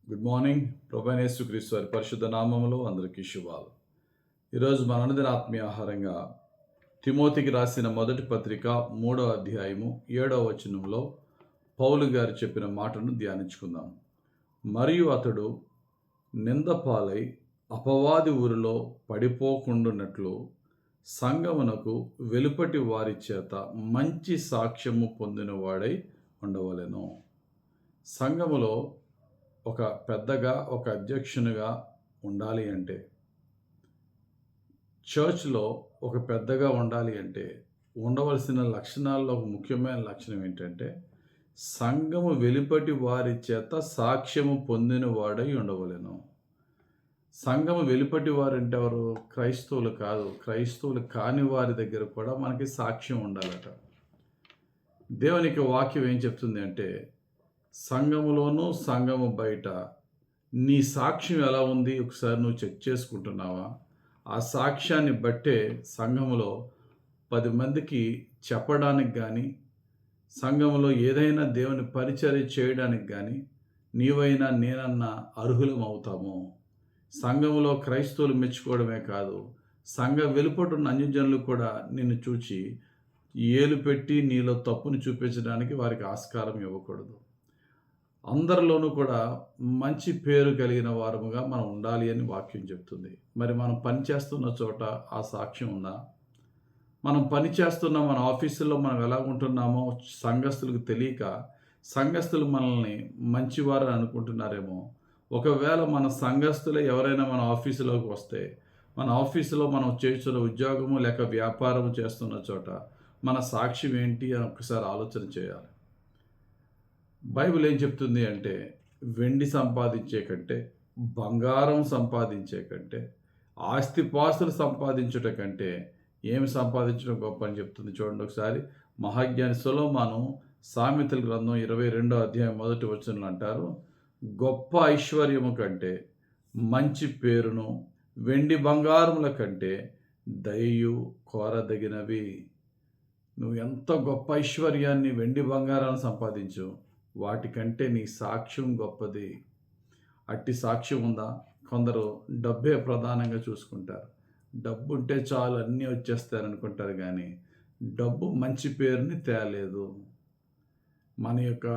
Good morning. ప్రభువైన యేసుక్రీస్తు వారి పరిశుద్ధ నామములో అందరికీ శుభాలు. ఈరోజు మన అనుదిన ఆత్మీయ ఆహారంగా తిమోతికి రాసిన మొదటి పత్రిక 3వ అధ్యాయము 7వ వచనంలో పౌలు గారు చెప్పిన మాటను ధ్యానించుకుందాం. మరియు అతడు నిందపాలై అపవాది ఊరిలో పడిపోకుండునట్లు సంగమునకు వెలుపటి వారి చేత మంచి సాక్ష్యము పొందినవాడై ఉండవలెను. సంఘములో ఒక పెద్దగా, ఒక అధ్యక్షునిగా ఉండాలి అంటే, చర్చ్లో ఒక పెద్దగా ఉండాలి అంటే ఉండవలసిన లక్షణాల్లో ఒక ముఖ్యమైన లక్షణం ఏంటంటే, సంఘము వెలుపటి వారి చేత సాక్ష్యము పొందిన వాడై ఉండవలెను. సంఘము వెలుపటి వారంటే ఎవరు? క్రైస్తవులు కాదు. క్రైస్తవులు కాని వారి దగ్గర కూడా మనకి సాక్ష్యం ఉండాలట. దేవునికి వాక్యం ఏం చెప్తుంది అంటే, సంఘములోనూ సంఘము బయట నీ సాక్ష్యం ఎలా ఉంది ఒకసారి నువ్వు చెక్ చేసుకుంటున్నావా? ఆ సాక్ష్యాన్ని బట్టే సంఘములో 10 మందికి చెప్పడానికి కానీ, సంఘములో ఏదైనా దేవుని పరిచర్య చేయడానికి కానీ నీవైనా నేనన్నా అర్హులం అవుతాము. సంఘములో క్రైస్తవులు మెచ్చుకోవడమే కాదు, సంఘ వెలుపటున్న అన్యజనులు కూడా నిన్ను చూచి ఏలు పెట్టి నీలో తప్పును చూపించడానికి వారికి ఆస్కారం ఇవ్వకూడదు. అందరిలోనూ కూడా మంచి పేరు కలిగిన వారముగా మనం ఉండాలి అని వాక్యం చెప్తుంది. మరి మనం పనిచేస్తున్న చోట ఆ సాక్ష్యం ఉందా? మనం పనిచేస్తున్న మన ఆఫీసుల్లో మనం ఎలా ఉంటున్నామో సంఘస్థులకు తెలియక సంఘస్థులు మనల్ని మంచివారు అనుకుంటున్నారేమో. ఒకవేళ మన సంఘస్థులే ఎవరైనా మన ఆఫీసులోకి వస్తే, మన ఆఫీసులో మనం చేస్తున్న ఉద్యోగము లేక వ్యాపారము చేస్తున్న చోట మన సాక్ష్యం ఏంటి అని ఒకసారి ఆలోచన చేయాలి. బైబిల్ ఏం చెప్తుంది అంటే, వెండి సంపాదించే కంటే, బంగారం సంపాదించే కంటే, ఆస్తిపాస్తులు సంపాదించుట కంటే ఏమి సంపాదించడం గొప్ప అని చెప్తుంది. చూడండి ఒకసారి. మహాజ్ఞాని సొలొమోను సామెతల గ్రంథం 22వ అధ్యాయం 1వ వచనంలో అంటారు, గొప్ప ఐశ్వర్యము కంటే మంచి పేరును వెండి బంగారముల కంటే దయయు కోరదగినవి. నువ్వు ఎంత గొప్ప ఐశ్వర్యాన్ని, వెండి బంగారాన్ని సంపాదించు, వాటికంటే నీ సాక్ష్యం గొప్పది. అట్టి సాక్ష్యం ఉందా? కొందరు డబ్బే ప్రధానంగా చూసుకుంటారు. డబ్బు ఉంటే చాలు అన్నీ వచ్చేస్తారనుకుంటారు, కానీ డబ్బు మంచి పేరుని తేలేదు. మన యొక్క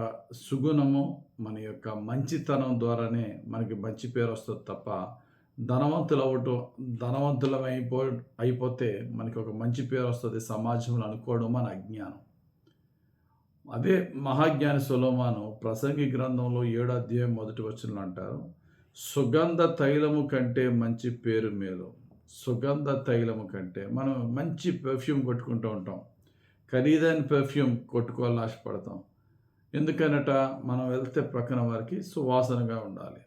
సుగుణము, మన యొక్క మంచితనం ద్వారానే మనకి మంచి పేరు వస్తుంది తప్ప ధనవంతులం అయిపోతే మనకి ఒక మంచి పేరు వస్తుంది సమాజంలో అనుకోవడం మన అజ్ఞానం. అదే మహాజ్ఞాని సొలొమోను ప్రసంగి గ్రంథంలో 7వ అధ్యాయం 1వ వచనంలో అంటారు, సుగంధ తైలము కంటే మంచి పేరు మేలు. సుగంధ తైలము కంటే, మనం మంచి పెర్ఫ్యూమ్ కొట్టుకుంటూ ఉంటాం, ఖరీదైన పెర్ఫ్యూమ్ కొట్టుకోవాలని ఆశపడతాం. ఎందుకనట? మనం వెళ్తే ప్రక్కన వారికి సువాసనగా ఉండాలి,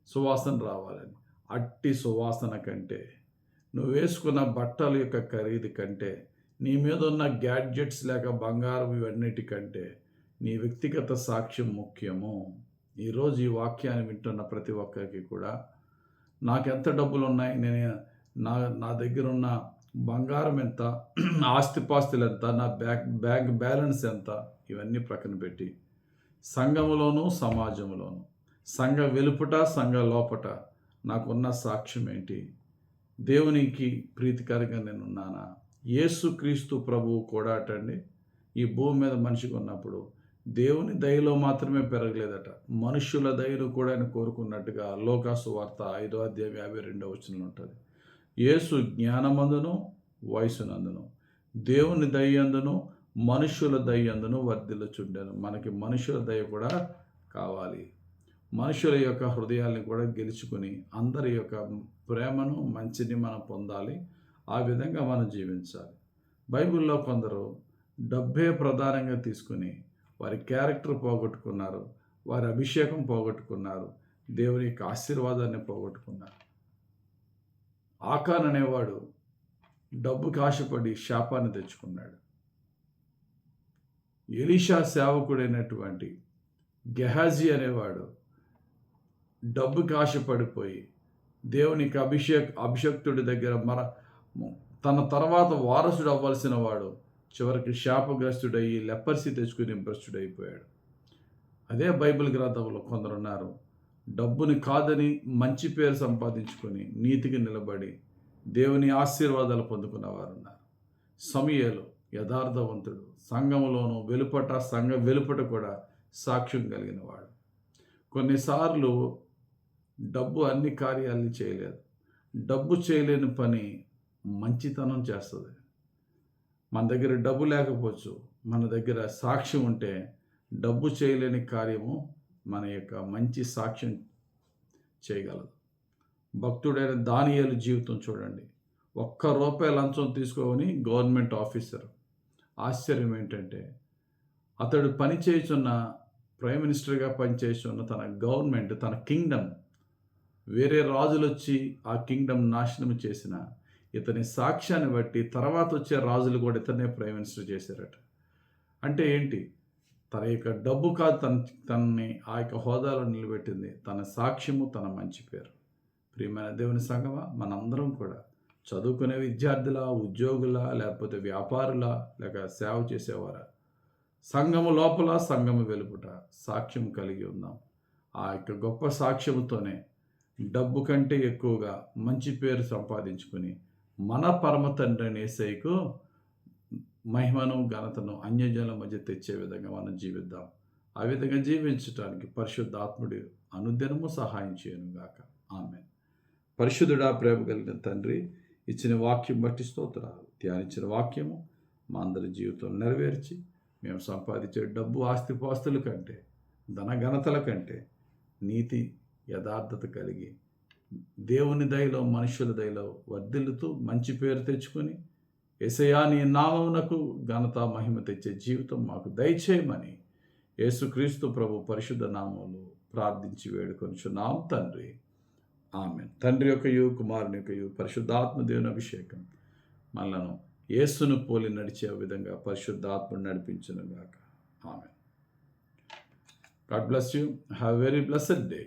సువాసన రావాలని. అట్టి సువాసన కంటే, నువ్వు వేసుకున్న బట్టల యొక్క ఖరీదు కంటే, నీ మీద ఉన్న గ్యాడ్జెట్స్ లేక బంగారం ఇవన్నిటికంటే నీ వ్యక్తిగత సాక్ష్యం ముఖ్యము. ఈరోజు ఈ వాక్యాన్ని వింటున్న ప్రతి ఒక్కరికి కూడా, నాకెంత డబ్బులు ఉన్నాయి, నా దగ్గర ఉన్న బంగారం ఎంత, ఆస్తిపాస్తులు ఎంత, నా బ్యాంక్ బ్యాలెన్స్ ఎంత, ఇవన్నీ ప్రక్కన పెట్టి సంఘములోనూ సమాజంలోనూ, సంఘ వెలుపట సంఘ లోపట నాకున్న సాక్ష్యం ఏంటి? దేవునికి ప్రీతికరంగా నేనున్నానా? యేసుక్రీస్తు ప్రభువు కూడా అటండి, ఈ భూమి మీద మనిషిగా ఉన్నప్పుడు దేవుని దయలో మాత్రమే పెరగలేదట, మనుష్యుల దయను కూడా ఆయన కోరుకున్నట్టుగా లోకాసు వార్త 5వ అధ్యాయం 52వ వచనంలో ఉంటుంది. యేసు జ్ఞానమందును వయసునందును దేవుని దయందును మనుష్యుల దయందును వర్ధిల్లుచుండెను. మనకి మనుషుల దయ కూడా కావాలి. మనుషుల యొక్క హృదయాల్ని కూడా గెలుచుకుని అందరి యొక్క ప్రేమను, మంచిని మనం పొందాలి. ఆ విధంగా మనం జీవించాలి. బైబిల్లో కొందరు డబ్బే ప్రధానంగా తీసుకుని వారి క్యారెక్టర్ పోగొట్టుకున్నారు, వారి అభిషేకం పోగొట్టుకున్నారు, దేవుని యొక్క ఆశీర్వాదాన్ని పోగొట్టుకున్నారు. ఆకాన్ అనేవాడు డబ్బుకి ఆశపడి శాపాన్ని తెచ్చుకున్నాడు. ఎలీషా సేవకుడైనటువంటి గెహాజీ అనేవాడు డబ్బుకి ఆశపడిపోయి దేవునికి అభిషక్తుడి దగ్గర తన తర్వాత వారసుడు అవ్వాల్సిన వాడు చివరికి శాపగ్రస్తుడయ్యి లెపర్సీ తెచ్చుకుని భ్రష్టుడైపోయాడు. అదే బైబిల్ గ్రంథంలో కొందరు ఉన్నారు, డబ్బుని కాదని మంచి పేరు సంపాదించుకొని నీతికి నిలబడి దేవుని ఆశీర్వాదాలు పొందుకున్న వారు ఉన్నారు. సమూయేలు యథార్థవంతుడు, సంఘములోను వెలుపట సంఘ వెలుపట కూడా సాక్ష్యం కలిగిన వాడు. కొన్నిసార్లు డబ్బు అన్ని కార్యాలను చేయలేదు. డబ్బు చేయలేని పని మంచితనం చేస్తుంది. మన దగ్గర డబ్బు లేకపోవచ్చు, మన దగ్గర సాక్ష్యం ఉంటే డబ్బు చేయలేని కార్యము మన యొక్క మంచి సాక్ష్యం చేయగలదు. భక్తుడైన దానియేలు జీవితం చూడండి. ₹1 లంచం తీసుకోని గవర్నమెంట్ ఆఫీసర్. ఆశ్చర్యం ఏంటంటే అతడు పనిచేయుచున్న ప్రైమ్ మినిస్టర్గా పనిచేస్తున్న తన గవర్నమెంట్, తన కింగ్డమ్, వేరే రాజులు వచ్చి ఆ కింగ్డమ్ నాశనం చేసిన ఇతని సాక్ష్యాన్ని బట్టి తర్వాత వచ్చే రాజులు కూడా ఇతనే ప్రైమ్ మినిస్టర్ చేశారట. అంటే ఏంటి? తన యొక్క డబ్బు కాదు తనని ఆ యొక్క హోదాలో నిలబెట్టింది తన సాక్ష్యము, తన మంచి పేరు. ప్రియమైన దేవుని సంగమా, మనందరం కూడా చదువుకునే విద్యార్థుల, ఉద్యోగుల, లేకపోతే వ్యాపారుల, లేక సేవ చేసేవారా, సంఘము లోపల సంఘము వెలుపుట సాక్ష్యం కలిగి ఉందాం. ఆ యొక్క గొప్ప సాక్ష్యముతోనే డబ్బు కంటే ఎక్కువగా మంచి పేరు సంపాదించుకుని మన పరమ తండ్రి యేసయ్యకు మహిమను, ఘనతను అన్యజనుల మధ్య తెచ్చే విధంగా మనం జీవిద్దాం. ఆ విధంగా జీవించడానికి పరిశుద్ధాత్ముడు అనుదినము సహాయం చేయనుగాక. ఆమేన్. పరిశుద్ధుడా, ప్రేమ కలిగిన తండ్రి, ఇచ్చిన వాక్యం బట్టి స్తోత్రాలు. ధ్యానించిన వాక్యము మా అందరి జీవితం నెరవేర్చి మేము సంపాదించే డబ్బు, ఆస్తిపాస్తుల కంటే, ధనఘనతల కంటే నీతి, యథార్థత కలిగి దేవుని దయలో, మనుషుల దయలో వర్ధిల్లుతూ మంచి పేరు తెచ్చుకొని యేసయ్యా నీ నామమునకు ఘనత, మహిమ తెచ్చే జీవితం మాకు దయచేయమని యేసుక్రీస్తు ప్రభు పరిశుద్ధ నామములో ప్రార్థించి వేడుకొనుచున్నాం తండ్రి. ఆమేన్. తండ్రి యొక్కయు, కుమారుని యొక్కయు, పరిశుద్ధాత్మ దేవుని అభిషేకం మనలను యేసును పోలి నడిచే విధంగా పరిశుద్ధాత్మను నడిపించును గాక. ఆమేన్. God bless you. Have a very blessed day.